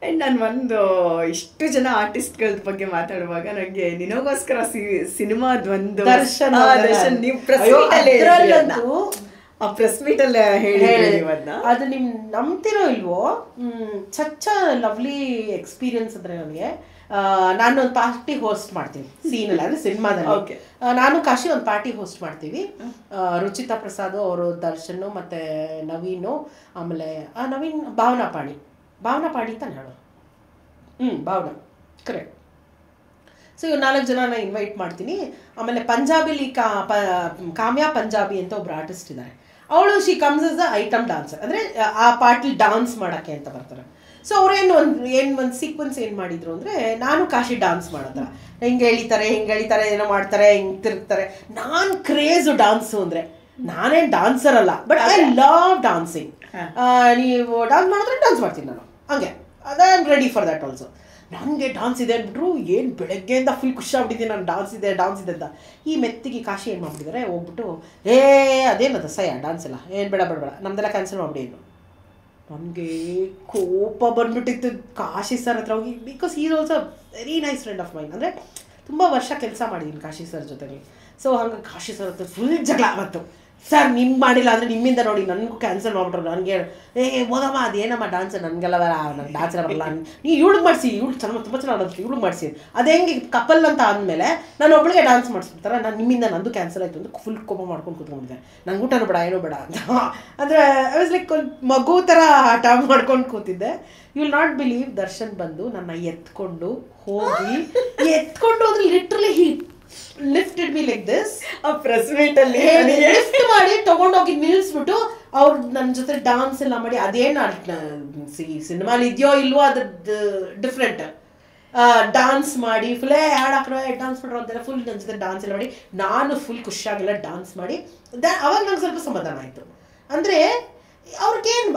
And ನಾನು ಒಂದು ಇಷ್ಟು ಜನ ಆರ್ಟಿಸ್ಟ್ಗಳ ಬಗ್ಗೆ ಮಾತಾಡುವಾಗ ನನಗೆ ನಿನಗೋಸ್ಕರ ಸಿನಿಮಾದೊಂದು ದರ್ಶನ್ ನೀವು ಪ್ರೆಸ್ ಮೀಟ್ ಅಲ್ಲಿ ಹೇಳಿ ಅದು ನಿಮ್ ನಂಬ್ತಿರೋ ಇಲ್ವೋ ಸಚ್ಚ ಲವ್ಲಿ ಎಕ್ಸ್ಪೀರಿಯನ್ಸ್ ಅಂದ್ರೆ ನನಗೆ. ನಾನು ಒಂದು ಪಾರ್ಟಿ ಹೋಸ್ಟ್ ಮಾಡ್ತೀನಿ ಸೀನಲ್ಲಿ, ಅಂದ್ರೆ ಸಿನಿಮಾದಲ್ಲಿ. ನಾನು ಕಾಶಿ ಒಂದು ಪಾರ್ಟಿ ಹೋಸ್ಟ್ ಮಾಡ್ತೀವಿ. ರುಚಿತಾ ಪ್ರಸಾದ್ ಅವರು, ದರ್ಶನ್ ಮತ್ತೆ ನವೀನು, ಆಮೇಲೆ ನವೀನ್ ಭಾವನಾ ಪಾಣಿ ಅಂತ ಹೇಳು. ಭಾವನಾ ಕರೆಕ್ಟ್. ಸೊ ಇವ್ 4 ಜನನ ಇನ್ವೈಟ್ ಮಾಡ್ತೀನಿ. ಆಮೇಲೆ ಪಂಜಾಬಿಲಿ ಕಾಮ್ಯಾ ಪಂಜಾಬಿ ಅಂತ ಒಬ್ರು ಆರ್ಟಿಸ್ಟ್ ಇದ್ದಾರೆ. ಅವಳು she comes us the item dancer, ಅಂದರೆ ಆ ಪಾರ್ಟಿ ಡಾನ್ಸ್ ಮಾಡೋಕ್ಕೆ ಅಂತ ಬರ್ತಾರೆ. ಸೊ ಅವ್ರೇನು ಒಂದು ಸೀಕ್ವೆನ್ಸ್ ಏನು ಮಾಡಿದ್ರು ಅಂದರೆ, ನಾನು ಕಾಶಿ ಡಾನ್ಸ್ ಮಾಡೋದ್ರ ಹಿಂಗೆ ಎಳಿತಾರೆ ಏನೋ ಮಾಡ್ತಾರೆ, ಹಿಂಗೆ ತಿರುಗ್ತಾರೆ. ನಾನು ಕ್ರೇಜು ಡಾನ್ಸು ಅಂದರೆ, ನಾನೇನು ಡಾನ್ಸರ್ ಅಲ್ಲ, ಬಟ್ ಐ ಲವ್ ಡಾನ್ಸಿಂಗ್. ನೀವು ಡಾನ್ಸ್ ಮಾಡಿದ್ರೆ ಡಾನ್ಸ್ ಮಾಡ್ತೀನಿ ನಾನು, ಹಂಗೆ I am ready for that also. ನನಗೆ ಡಾನ್ಸ್ ಇದೆ ಅಂದ್ಬಿಟ್ರು ಏನು ಬೆಳಗ್ಗೆಯಿಂದ ಫುಲ್ ಖುಷಿ ಆಗ್ಬಿಟ್ಟಿದ್ದೀನಿ, ನಾನು ಡಾನ್ಸ್ ಇದೆ ಅಂತ. ಈ ಮೆತ್ತಿಗೆ ಕಾಶಿ ಏನು ಮಾಡ್ಬಿಟ್ಟಿದ್ದಾರೆ, ಹೋಗ್ಬಿಟ್ಟು ಅದೇನದು ಸಯ ಡಾನ್ಸ್ ಎಲ್ಲ ಏನು ಬೇಡ ನಮ್ದೆಲ್ಲ ಕ್ಯಾನ್ಸಲ್ ಮಾಡ್ಬಿಡಿ. ನನಗೆ ಕೋಪ ಬಂದ್ಬಿಟ್ಟಿತ್ತು ಕಾಶಿ ಸರ್ ಹತ್ರ ಹೋಗಿ, because is also very nice friend of main. ಅಂದರೆ ತುಂಬ ವರ್ಷ ಕೆಲಸ ಮಾಡಿದ್ದೀನಿ ಕಾಶಿ ಸರ್ ಜೊತೆಗೆ. ಸೊ ಹಂಗೆ ಕಾಶಿ ಸರ್ ಹತ್ರ ಫುಲ್ ಜಗಳ ಮತ್ತು, ಸರ್ ನಿಮ್ಗೆ ಮಾಡಿಲ್ಲ ಅಂದರೆ ನಿಮ್ಮಿಂದ ನೋಡಿ ನನಗೂ ಕ್ಯಾನ್ಸಲ್ ಮಾಡ್ಬಿಟ್ರು. ನನಗೆ ಹೋಗಮ್ಮ ಅದೇನಮ್ಮ ಡಾನ್ಸ್, ನನಗೆಲ್ಲ ನನಗೆ ಡಾನ್ಸ್ ಬರಲ್ಲ, ನೀವು ಇವಳಿಗೆ ಮಾಡಿಸಿ, ಇವಳು ತುಂಬ ಚೆನ್ನಾಗಿ ಡಾನ್ಸ್, ಇವಳಿಗೆ ಮಾಡಿಸಿ. ಅದೇ ಹೆಂಗೆ ಕಪಲ್ ಅಂತ ಆದಮೇಲೆ ನಾನು ಒಬ್ಬಳಿಗೆ ಡಾನ್ಸ್ ಮಾಡಿಸ್ಬಿಡ್ತಾರೆ, ನಾನು ನಿಮ್ಮಿಂದ ನಂದು ಕ್ಯಾನ್ಸಲ್ ಆಯಿತು ಅಂತ ಫುಲ್ ಕೋಪ ಮಾಡ್ಕೊಂಡು ಕೂತ್ಕೊಂಡಿದ್ದೆ. ನಂಗೆ ಊಟನೂ ಬೇಡ ಏನೂ ಬೇಡ ಅಂತ. ಅಂದರೆ ಐ ವಾಸ್ ಲೈಕ್ ಒಂದು ಮಗು ಥರ ಆಟ ಮಾಡ್ಕೊಂಡು ಕೂತಿದ್ದೆ. You will not believe, Darshan ಬಂದು ನನ್ನ ಎತ್ಕೊಂಡು ಹೋದ್ರೆ literally he lifted me like this. ಆ ಪ್ರೆಸ್ ಮೀಟ್ ಅಲ್ಲಿ ಲಿಫ್ಟ್ ಮಾಡಿ ತಗೊಂಡೋಗಿ ನಿಲ್ಲಿಸ್ಬಿಟ್ಟು ಅವ್ರು ನನ್ನ ಜೊತೆ ಡಾನ್ಸ್ ಎಲ್ಲ ಮಾಡಿ, ಅದೇನು ಸಿನಿಮಾಲಿ ಇದೆಯೋ ಇಲ್ವೋ ಅದ್ರದ್ದು ಡಿಫ್ರೆಂಟ್, ಡಾನ್ಸ್ ಮಾಡಿ ಫುಲ್ಲೇ ಹಾಡು ಹಾಕ್ರೋ ಡಾನ್ಸ್ ಮಾಡ್ರೋ ಅಂತೆಲ್ಲ ಫುಲ್ ನನ್ನ ಜೊತೆ ಡಾನ್ಸ್ ಎಲ್ಲ ಮಾಡಿ, ನಾನು ಫುಲ್ ಖುಷಿಯಾಗೆಲ್ಲ ಡಾನ್ಸ್ ಮಾಡಿ ಅವಾಗ ನಂಗೆ ಸ್ವಲ್ಪ ಸಮಾಧಾನ ಆಯಿತು. ಅಂದರೆ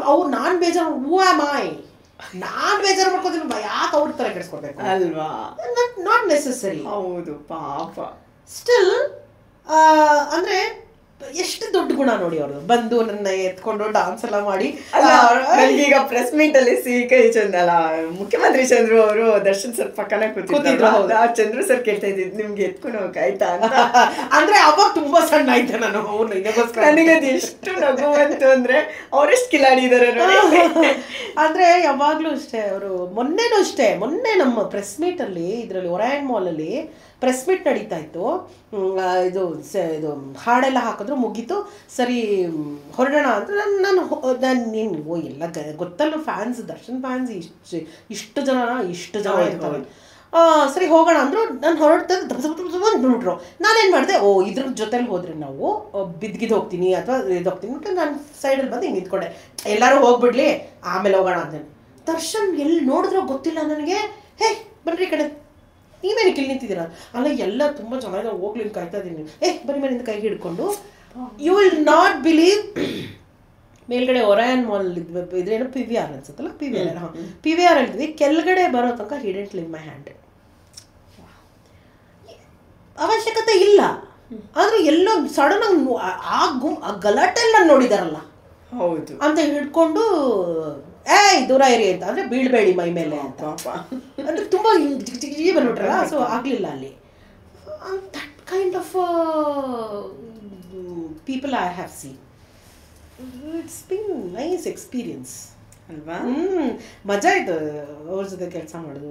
ಅವ್ರು ನಾನು ಬೇಜಾರು ನಾನು ಬೇಜಾರು ಮಾಡ್ಕೋತೀನಿ, ಯಾಕೆ ಅವ್ರ ಥರ ಕೆಡಿಸ್ಕೊಡ್ಬೇಕು ಅಲ್ವಾ? Not necessary. ಹೌದು ಪಾಪ. ಸ್ಟಿಲ್ ಅಂದರೆ ಎಷ್ಟು ದೊಡ್ಡ ಗುಣ ನೋಡಿ ಅವ್ರದ್ದು, ಬಂದು ನನ್ನ ಎತ್ಕೊಂಡು ಡಾನ್ಸ್ ಎಲ್ಲ ಮಾಡಿ. ಈಗ ಪ್ರೆಸ್ ಮೀಟ್ ಅಲ್ಲಿ ಮುಖ್ಯಮಂತ್ರಿ ಚಂದ್ರು ಅವರು ದರ್ಶನ್ ಸರ್ ಪಕ್ಕನ ಕೂತಿದ್ರು. ಆ ಚಂದ್ರು ಸರ್ ಕೇಳ್ತಾ ಇದ್ದಿದ್ದು ನಿಮ್ಗೆ ಎತ್ಕೊಂಡು ಹೋಗಾಯ್ತಾ ಅಂತ. ಅಂದ್ರೆ ಅವಾಗ ತುಂಬಾ ಸಣ್ಣ ಆಯ್ತು ನಾನು, ನನಗೆ ಅದು ಎಷ್ಟು ನಗು ಬಂತು ಅಂದ್ರೆ ಅವರೆಷ್ಟು ಕಿಲಾಡಿ ಇದಾರೆ ನೋಡಿ. ಅಂದ್ರೆ ಯಾವಾಗ್ಲೂ ಅಷ್ಟೇ ಅವರು. ಮೊನ್ನೆ ನಮ್ಮ ಪ್ರೆಸ್ ಮೀಟ್ ಅಲ್ಲಿ ಇದರಲ್ಲಿ ಒರಾಯನ್ ಮಾಲ್ ಅಲ್ಲಿ ಪ್ರೆಸ್ ಮೀಟ್ ನಡೀತಾ ಇತ್ತು. ಇದು ಹಾಡೆಲ್ಲ ಹಾಕಿದ್ರು, ಮುಗೀತು, ಸರಿ ಹೊರಡೋಣ ಅಂತ ನಾನು ಎಲ್ಲ ಗೊತ್ತಲ್ಲ, ಫ್ಯಾನ್ಸ್ ದರ್ಶನ್ ಫ್ಯಾನ್ಸ್ ಇಷ್ಟು ಜನ ಇರ್ತಾರೆ. ಸರಿ ಹೋಗೋಣ ಅಂದರು. ನಾನು ಹೊರಡ್ಬಿಟ್ರು. ನಾನೇನು ಮಾಡಿದೆ, ಇದ್ರ ಜೊತೆಲಿ ಹೋದ್ರೆ ನಾವು ಬಿದ್ಗಿದ್ದು ಹೋಗ್ತೀನಿ ಅಥವಾ ಹೋಗ್ತೀನಿ ಅಂತ ನಾನು ಸೈಡಲ್ಲಿ ಬಂದು ಹಿಂಗೆ ನಿಂತ್ಕೊಂಡೆ, ಎಲ್ಲರೂ ಹೋಗ್ಬಿಡ್ಲಿ ಆಮೇಲೆ ಹೋಗೋಣ ಅಂತ. ದರ್ಶನ್ ಎಲ್ಲಿ ನೋಡಿದ್ರೋ ಗೊತ್ತಿಲ್ಲ ನನಗೆ, ಬನ್ರಿ ಈ ಕಡೆ, ನೀವೇನು ಇಲ್ಲಿ ನಿಂತಿದ್ದೀರಾ? ಅಲ್ಲ ಎಲ್ಲ ತುಂಬ ಚೆನ್ನಾಗಿ ಹೋಗ್ಲಿ ಕಾಯ್ತಾ ಇದ್ದೀನಿ. ಬನ್ನಿ ಮನೆಯಿಂದ ಕೈ ಹಿಡ್ಕೊಂಡು. ಯು ವಿಲ್ ನಾಟ್ ಬಿಲೀವ್, ಮೇಲ್ಗಡೆ ಒರಾಯನ್ ಮಾಲ್ ಇದ್ರೇನು PVR ಅನ್ಸುತ್ತಲ್ಲ, PVR ಹೇಳಿದ್ವಿ, ಕೆಳಗಡೆ ಬರೋ ತನಕ ಹಿ ಡಿಡ್ಂಟ್ ಲಿವ್ ಮೈ ಹ್ಯಾಂಡ್. ಅವಶ್ಯಕತೆ ಇಲ್ಲ, ಆದ್ರೆ ಎಲ್ಲೋ ಸಡನ್ ಆಗಿ ಆ ಗಲಾಟೆಲ್ಲ ನೋಡಿದಾರಲ್ಲ, ಹೌದು ಅಂತ ಹಿಡ್ಕೊಂಡು ದೂರ ಇರಿ ಅಂತ, ಅಂದ್ರೆ ಬೀಳ್ಬೇಡಿ ಮೈ ಮೇಲೆ ಅಂತ. ಅಂದ್ರೆ ತುಂಬಾ ಜಿಗಿ ಬಂದ್ಬಿಟ್ರಲ್ಲ, ಸೊ ಆಗ್ಲಿಲ್ಲ ಅಲ್ಲಿ. That kind of people I have seen. It's been nice experience ಅಲ್ವಾ? ಮಜಾ ಆಯ್ತು ಅವ್ರ ಜೊತೆ ಕೆಲಸ ಮಾಡೋದು.